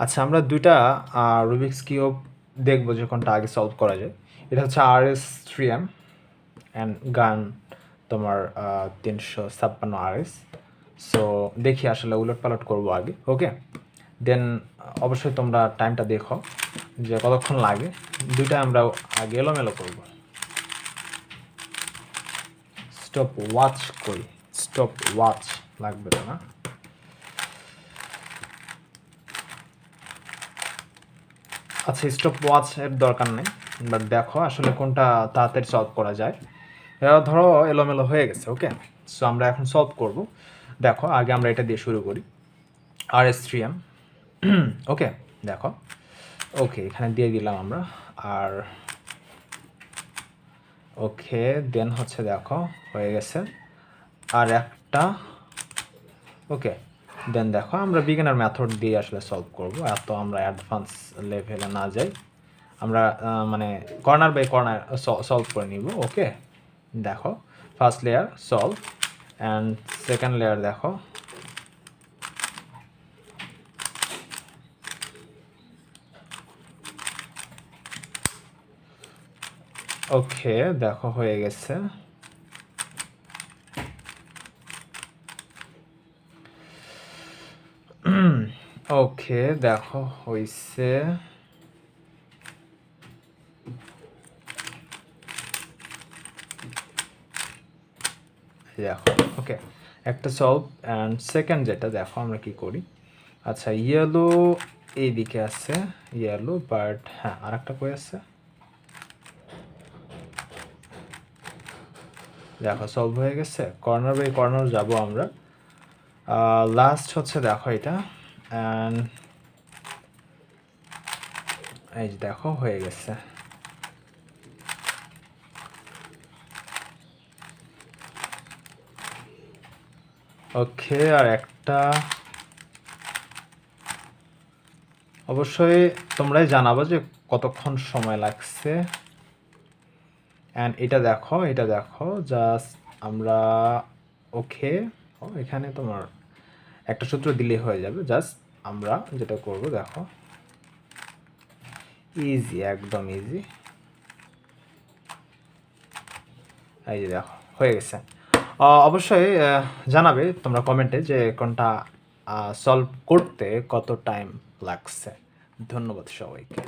আচ্ছা, আমরা দুইটা রুবিক্স কিউব দেখবো যে কোনটা আগে সলভ করা যায়। এটা হচ্ছে RS3M অ্যান্ড গান তোমার 356 RS। সো দেখি আসলে উলট পালট করবো আগে, ওকে। দেন অবশ্যই তোমরা টাইমটা দেখো যে কতক্ষণ লাগে। দুইটা আমরা আগে এলোমেলো করবো। স্টপ ওয়াচ করি, স্টপ ওয়াচ লাগবে তো না? আচ্ছা, স্টপ ওয়াচ এর দরকার নেই, বাট দেখো আসলে কোনটা তাড়াতাড়ি সলভ করা যায়। ধরো এলোমেলো হয়ে গেছে, ওকে। সো আমরা এখন সলভ করব। দেখো আগে আমরা এটা দিয়ে শুরু করি, RS3M, ওকে। দেখো, ওকে, এখানে দিয়ে দিলাম আমরা। আর ওকে, দেন হচ্ছে দেখো হয়ে গেছে আর একটা, ওকে। দেন দেখো আমরা বিগিনার মেথড দিয়ে আসলে সলভ করব, এত আমরা অ্যাডভান্স লেভেলে না যাই। আমরা মানে কর্নার বাই কর্নার সলভ করে নিব, ওকে। দেখো first layer solve and second layer দেখো, ওকে। দেখো হয়ে গেছে। ওকে, দেখো হইছে। দেখো, ওকে, একটা সলভ অ্যান্ড সেকেন্ড যেটা দেখো আমরা কি করি। আচ্ছা, ইয়েলো এইদিকে আছে, ইয়েলো, বাট হ্যাঁ আর একটা কই আছে। দেখো সলভ হয়ে গেছে। কর্নার বাই কর্নার যাব আমরা। লাস্ট হচ্ছে দেখো এটা, অ্যান্ড এই যে দেখো হয়ে গেছে। ওকে, আর একটা অবশ্যই তোমরাই জানাবো যে কতক্ষণ সময় লাগছে। অ্যান্ড এটা দেখো, এটা দেখো জাস্ট আমরা, ওকে। এখানে তোমার একটা সূত্র দিলেই হয়ে যাবে। জাস্ট আমরা যেটা করব দেখো, ইজি, একদম ইজি। এই যে দেখো হয়ে গেছে। অবশ্যই জানাবে তোমরা কমেন্টে যে কোনটা সলভ করতে কত টাইম লাগছে। ধন্যবাদ সবাইকে।